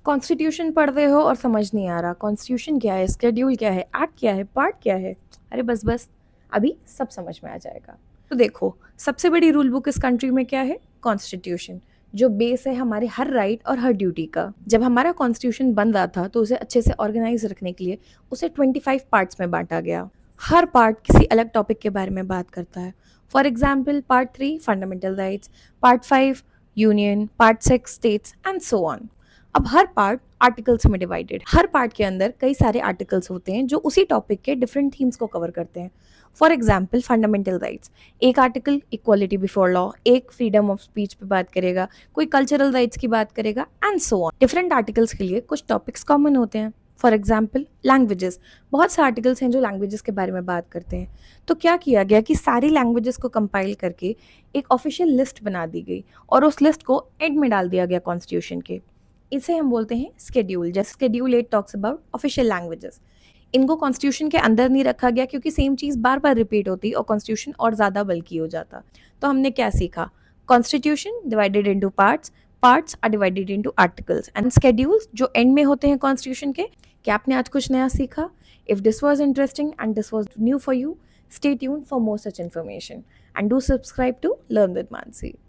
Constitution पढ़ रहे हो और समझ नहीं आ रहा कॉन्स्टिट्यूशन क्या है, स्केड्यूल क्या है, एक्ट क्या है, पार्ट क्या है। अरे बस बस, अभी सब समझ में आ जाएगा। तो देखो, सबसे बड़ी रूल बुक इस कंट्री में क्या है? कॉन्स्टिट्यूशन, जो बेस है हमारे हर राइट और हर ड्यूटी का। जब हमारा कॉन्स्टिट्यूशन बन रहा था तो उसे अच्छे से ऑर्गेनाइज रखने के लिए उसे 25 पार्ट्स में बांटा गया। हर पार्ट किसी अलग टॉपिक के बारे में बात करता है। For example, part 3 fundamental rights, part 5 union, part 6 states and so on. अब हर पार्ट आर्टिकल्स में डिवाइडेड, हर पार्ट के अंदर कई सारे आर्टिकल्स होते हैं जो उसी टॉपिक के डिफरेंट थीम्स को कवर करते हैं। फॉर एग्जाम्पल, फंडामेंटल राइट्स, एक आर्टिकल इक्वालिटी बिफोर लॉ, एक फ्रीडम ऑफ स्पीच पे बात करेगा, कोई कल्चरल राइट्स की बात करेगा and so on. Different articles के लिए कुछ टॉपिक्स कॉमन होते हैं। फॉर एग्जाम्पल, लैंग्वेजेस, बहुत से आर्टिकल्स हैं जो लैंग्वेजेस के बारे में बात करते हैं। तो क्या किया गया कि सारी लैंग्वेजेस को कंपाइल करके एक ऑफिशियल लिस्ट बना दी गई और उस लिस्ट को एंड में डाल दिया गया कॉन्स्टिट्यूशन के। इसे हम बोलते हैं स्केड्यूल। जैसे schedule 8 talks about official languages. इनको कॉन्स्टिट्यूशन के अंदर नहीं रखा गया क्योंकि सेम चीज़ बार बार रिपीट होती और कॉन्स्टिट्यूशन और ज़्यादा बल्कि हो जाता। तो हमने क्या सीखा? Constitution divided into parts, parts are divided into articles and schedules जो एंड में होते हैं कॉन्स्टिट्यूशन के। क्या आपने आज कुछ नया सीखा? If this was interesting and this was new for you, stay tuned for more such information and do subscribe to Learn with Mansi.